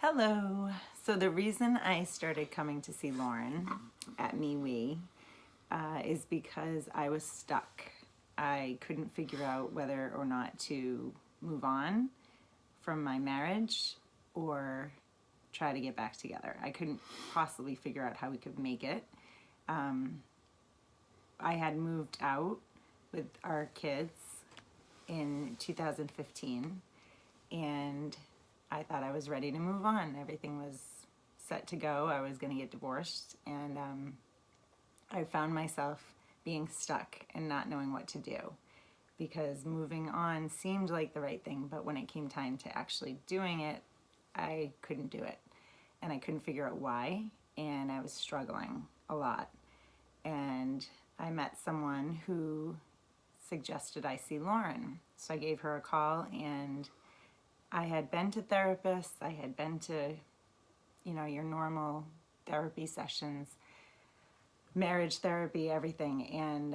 Hello. So the reason I started coming to see Lauren at MEWE is because I was stuck. I couldn't figure out whether or not to move on from my marriage or try to get back together. I couldn't possibly figure out how we could make it. I had moved out with our kids in 2015, and I thought I was ready to move on. Everything was set to go. I was going to get divorced, and I found myself being stuck and not knowing what to do, because moving on seemed like the right thing, but when it came time to actually doing it, I couldn't do it, and I couldn't figure out why, and I was struggling a lot. And I met someone who suggested I see Lauren, so I gave her a call, and I had been to therapists, I had been to, your normal therapy sessions, marriage therapy, everything. And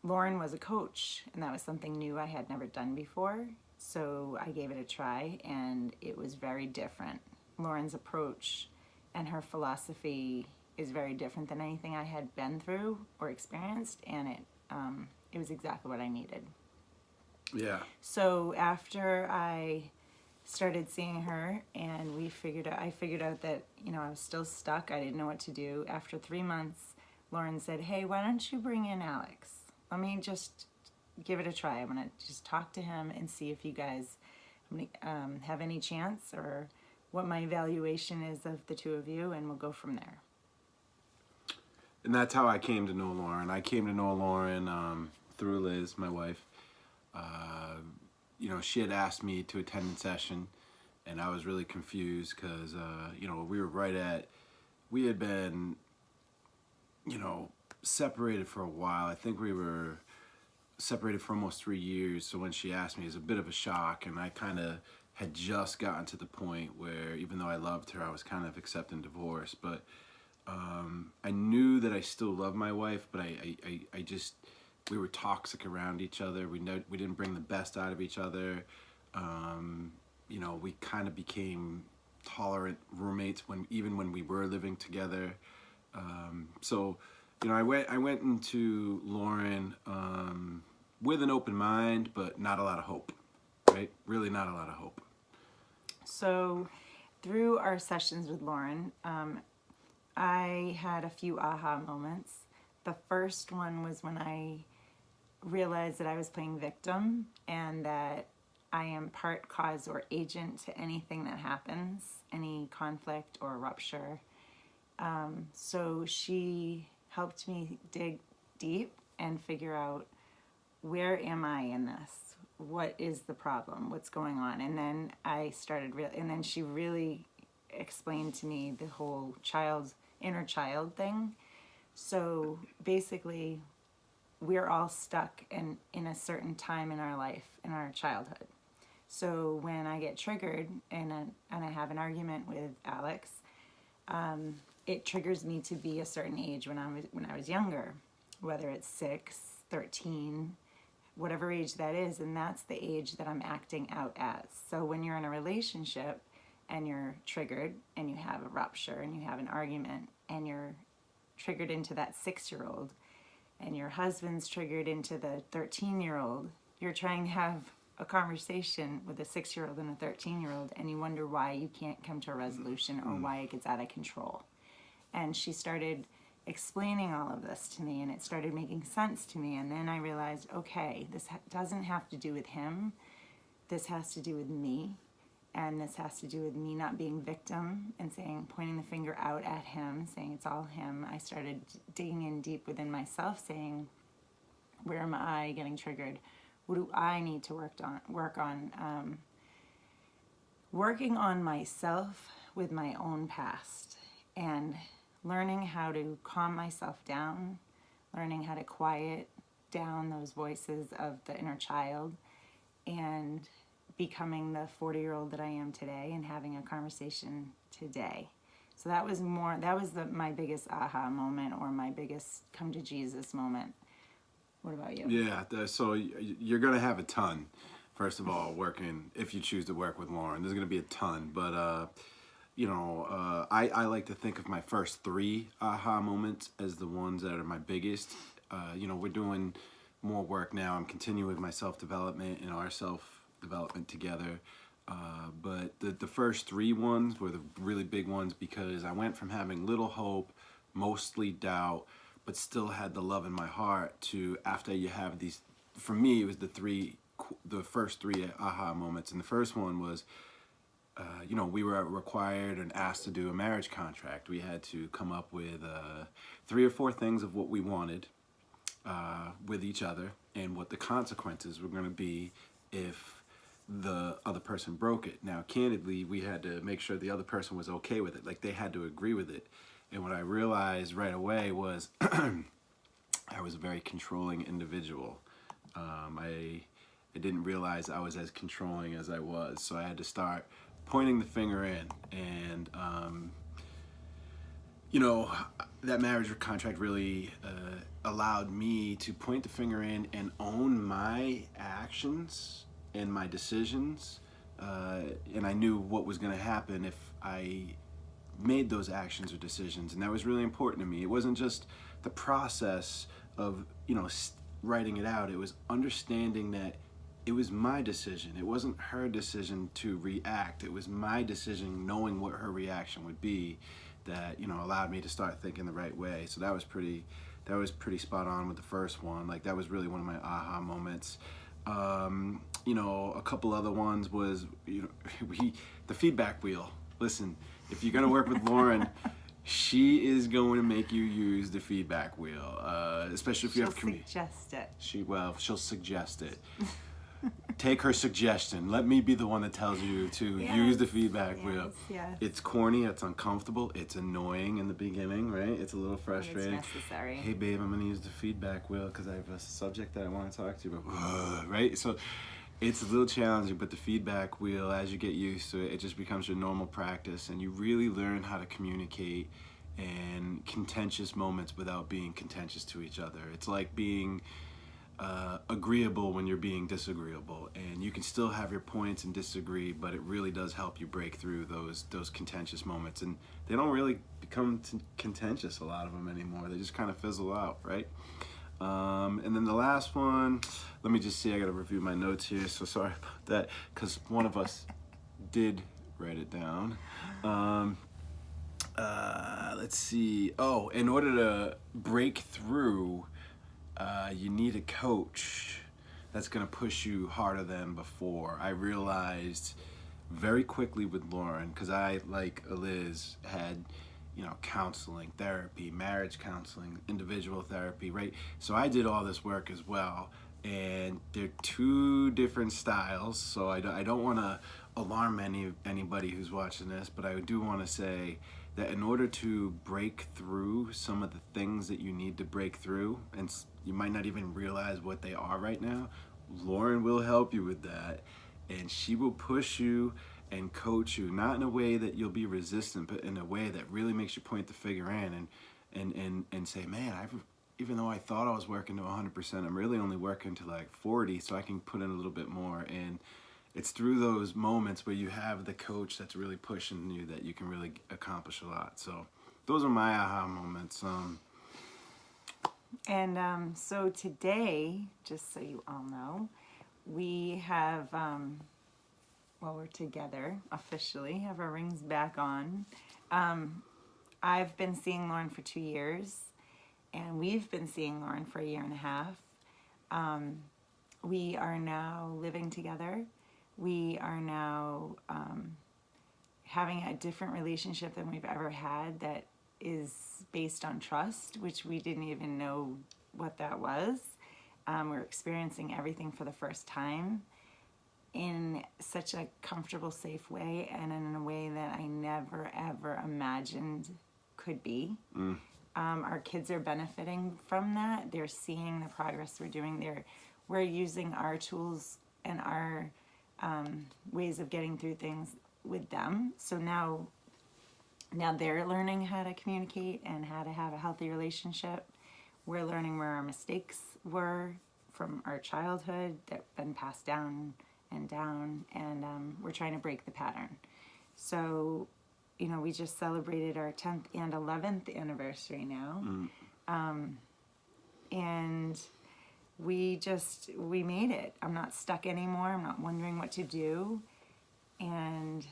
Lauren was a coach, and that was something new I had never done before. So I gave it a try, and it was very different. Lauren's approach and her philosophy is very different than anything I had been through or experienced, and it was exactly what I needed. Yeah. So after I started seeing her, and I figured out that I was still stuck. I didn't know what to do. After 3 months, Lauren said, "Hey, why don't you bring in Alex? Let me just give it a try. I'm gonna just talk to him and see if you guys have any chance, or what my evaluation is of the two of you, and we'll go from there." And that's how I came to know Lauren. I came to know Lauren through Eliz, my wife. She had asked me to attend a session, and I was really confused because, we had been, separated for a while. I think we were separated for almost 3 years. So when she asked me, it was a bit of a shock, and I kind of had just gotten to the point where, even though I loved her, I was kind of accepting divorce. But I knew that I still loved my wife, but I just, we were toxic around each other. We didn't bring the best out of each other. We kind of became tolerant roommates even when we were living together. I went into Lauren with an open mind, but not a lot of hope, right? Really not a lot of hope. So through our sessions with Lauren, I had a few aha moments. The first one was when I realized that I was playing victim, and that I am part cause or agent to anything that happens, any conflict or rupture. So she helped me dig deep and figure out, where am I in this? What is the problem? What's going on? And then and then she really explained to me the whole inner child thing. So basically, we're all stuck in a certain time in our life, in our childhood. So when I get triggered and I have an argument with Alex, it triggers me to be a certain age when I was younger, whether it's 6, 13, whatever age that is, and that's the age that I'm acting out as. So when you're in a relationship and you're triggered and you have a rupture and you have an argument and you're triggered into that 6-year-old, and your husband's triggered into the 13-year-old, you're trying to have a conversation with a 6-year-old and a 13-year-old, and you wonder why you can't come to a resolution, or why it gets out of control. And she started explaining all of this to me, and it started making sense to me. And then I realized, okay, this doesn't have to do with him. This has to do with me. And this has to do with me not being victim and pointing the finger out at him, saying it's all him. I started digging in deep within myself, saying, where am I getting triggered? What do I need to work on? Working on myself with my own past, and learning how to calm myself down, learning how to quiet down those voices of the inner child, and becoming the 40-year-old that I am today, and having a conversation today. So that was my biggest aha moment, or my biggest come to Jesus moment. What about you? Yeah, so you're going to have a ton, first of all, working, if you choose to work with Lauren. There's going to be a ton, but I like to think of my first three aha moments as the ones that are my biggest. We're doing more work now. I'm continuing with my self-development and our self-development together. But the first three ones were the really big ones because I went from having little hope, mostly doubt, but still had the love in my heart to after you have these, for me, it was the first three aha moments. And the first one was, we were required and asked to do a marriage contract. We had to come up with 3 or 4 things of what we wanted with each other and what the consequences were going to be if the other person broke it. Now, candidly, we had to make sure the other person was okay with it. Like, they had to agree with it. And what I realized right away was I was a very controlling individual. I didn't realize I was as controlling as I was. So I had to start pointing the finger in. And, that marriage contract really allowed me to point the finger in and own my actions and my decisions. And I knew what was going to happen if I made those actions or decisions. And that was really important to me. It wasn't just the process of, writing it out. It was understanding that it was my decision. It wasn't her decision to react. It was my decision, knowing what her reaction would be, that allowed me to start thinking the right way. So that was pretty spot on with the first one. Like, that was really one of my aha moments. A couple other ones was the feedback wheel. Listen, if you're gonna work with Lauren, she is going to make you use the feedback wheel, especially if you have community. She'll suggest it. She'll suggest it. Take her suggestion. Let me be the one that tells you to use the feedback wheel. Yes. It's corny, it's uncomfortable, it's annoying in the beginning, right? It's a little frustrating. It's necessary. Hey babe, I'm gonna use the feedback wheel because I have a subject that I want to talk to you about. Right? So it's a little challenging, but the feedback wheel, as you get used to it, it just becomes your normal practice, and you really learn how to communicate in contentious moments without being contentious to each other. It's like being agreeable when you're being disagreeable, and you can still have your points and disagree, but it really does help you break through those contentious moments, and they don't really become contentious, a lot of them, anymore. They just kind of fizzle out, right? And then the last one, let me just see, I gotta review my notes here, so sorry about that, because one of us did write it down. Let's see. Oh, in order to break through, you need a coach that's going to push you harder than before. I realized very quickly with Lauren, because I, like Eliz, had counseling, therapy, marriage counseling, individual therapy, right? So I did all this work as well, and they're 2 different styles. So I don't want to alarm anybody who's watching this, but I do want to say that in order to break through some of the things that you need to break through, and you might not even realize what they are right now, Lauren will help you with that, and she will push you and coach you, not in a way that you'll be resistant, but in a way that really makes you point the finger in and say, man, even though I thought I was working to 100%, I'm really only working to like 40, so I can put in a little bit more. And it's through those moments where you have the coach that's really pushing you that you can really accomplish a lot. So those are my aha moments. So today, just so you all know, we have, we're together officially, have our rings back on. I've been seeing Lauren for 2 years, and we've been seeing Lauren for 1.5 years. We are now living together. We are now having a different relationship than we've ever had that is based on trust, which we didn't even know what that was. We're experiencing everything for the first time in such a comfortable, safe way, and in a way that I never, ever imagined could be. Our kids are benefiting from that. They're seeing the progress we're doing. We're using our tools and our ways of getting through things with them. So now they're learning how to communicate and how to have a healthy relationship. We're learning where our mistakes were from our childhood that have been passed down, and we're trying to break the pattern. So you know, we just celebrated our 10th and 11th anniversary now. And we made it. I'm not stuck anymore. I'm not wondering what to do. And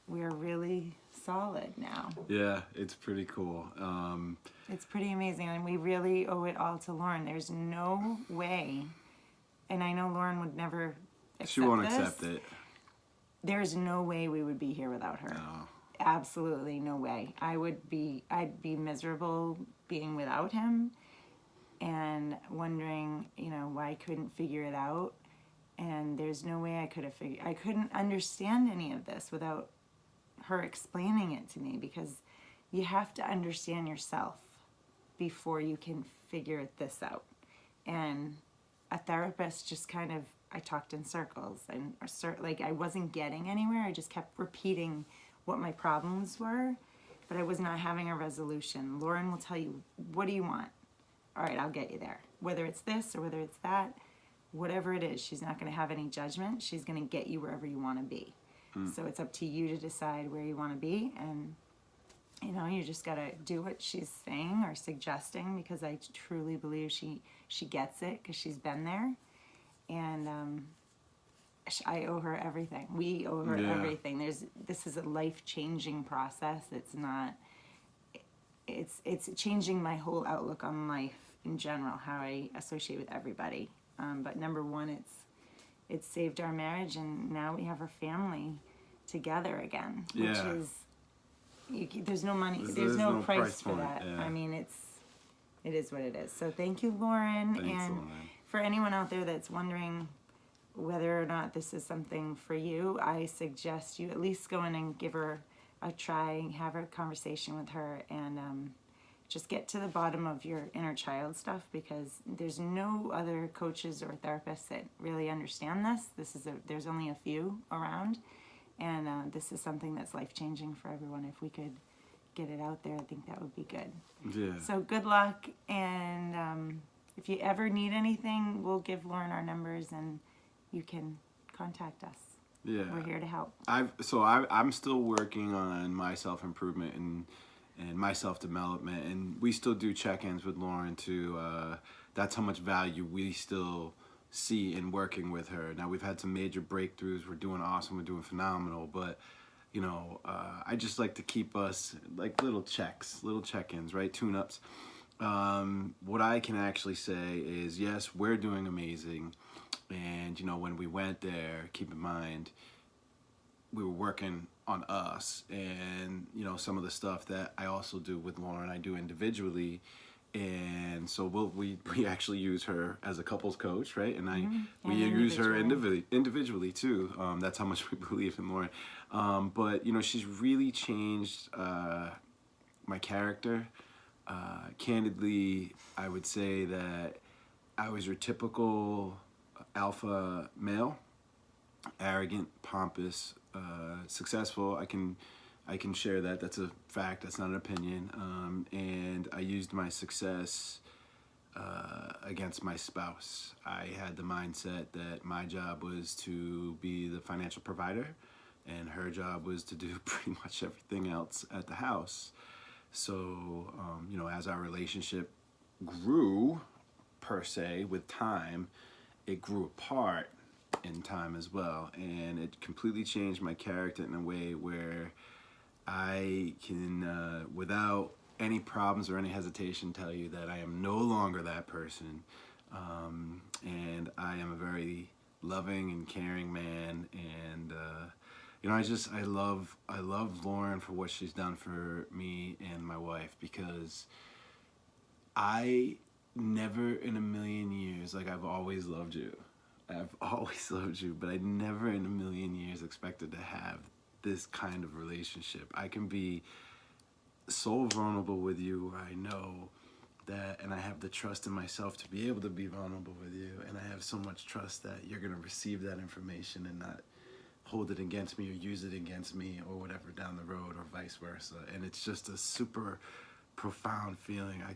we're really solid now. Yeah, it's pretty cool. It's pretty amazing. And we really owe it all to Lauren. There's no way, and I know Lauren would never accept she won't this. accept it. There's no way we would be here without her. No. Absolutely no way. I'd be miserable being without him and wondering, you know, why I couldn't figure it out. And there's no way I couldn't understand any of this without her explaining it to me, because you have to understand yourself before you can figure this out. And a therapist just kind of, I talked in circles, and like I wasn't getting anywhere. I just kept repeating what my problems were, but I was not having a resolution. Lauren will tell you, what do you want? All right, I'll get you there. Whether it's this or whether it's that, whatever it is, she's not going to have any judgment. She's going to get you wherever you want to be. So it's up to you to decide where you want to be, and you know, you just got to do what she's saying or suggesting, because I truly believe she gets it, because she's been there. And I owe her everything. We owe her everything. This is a life-changing process. It's not. It's changing my whole outlook on life in general, how I associate with everybody. But number one, it's saved our marriage, and now we have our family together again, which is. There's no money. There's no price for that. Yeah. I mean, it is what it is. So thank you, Lauren. Thanks, and Lauren. For anyone out there that's wondering whether or not this is something for you, I suggest you at least go in and give her a try, have a conversation with her, and just get to the bottom of your inner child stuff, because there's no other coaches or therapists that really understand this. There's only a few around. And this is something that's life-changing for everyone. If we could get it out there, I think that would be good. Yeah. So good luck, and if you ever need anything, we'll give Lauren our numbers, and you can contact us. Yeah. We're here to help. I'm still working on my self-improvement and my self-development, and we still do check-ins with Lauren too. That's how much value we still see in working with her. Now, we've had some major breakthroughs. We're doing awesome. We're doing phenomenal. But, you know, I just like to keep us like little check-ins, right? Tune-ups. What I can actually say is, yes, we're doing amazing. And, you know, when we went there, keep in mind, we were working on us. And, you know, some of the stuff that I also do with Lauren, I do individually. And so we actually use her as a couples coach, right? And we use her individually too. That's how much we believe in Lauren. But you know, she's really changed my character. Candidly, I would say that I was your typical alpha male, arrogant, pompous, successful. I can share that. That's a fact. That's not an opinion. And I used my success against my spouse. I had the mindset that my job was to be the financial provider, and her job was to do pretty much everything else at the house. So, you know, as our relationship grew, per se, with time, it grew apart in time as well. And it completely changed my character in a way where I can, without any problems or any hesitation, tell you that I am no longer that person. And I am a very loving and caring man. And, you know, I love Lauren for what she's done for me and my wife, because I never in a million years, like, I've always loved you. I've always loved you, but I never in a million years expected to have this kind of relationship. I can be so vulnerable with you where I know that, and I have the trust in myself to be able to be vulnerable with you, and I have so much trust that you're going to receive that information and not hold it against me or use it against me or whatever down the road, or vice versa. And it's just a super profound feeling. I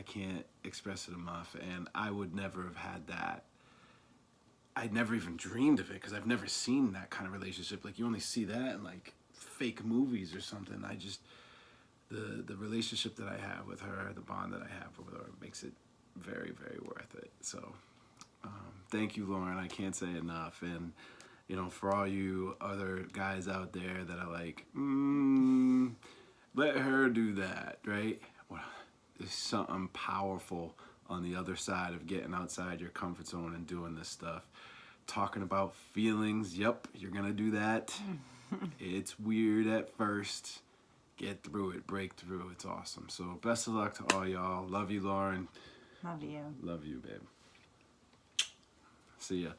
can't express it enough, and I would never have had that. I'd never even dreamed of it, because I've never seen that kind of relationship. Like, you only see that in like fake movies or something. I just, the relationship that I have with her, the bond that I have with her, makes it very, very worth it. So thank you, Lauren. I can't say enough. And you know, for all you other guys out there that are like, let her do that, right? Well, there's something powerful on the other side of getting outside your comfort zone and doing this stuff. Talking about feelings, yep, you're gonna do that. It's weird at first. Get through it, break through. It's awesome. So best of luck to all y'all. Love you, Lauren. Love you. Love you, babe. See ya.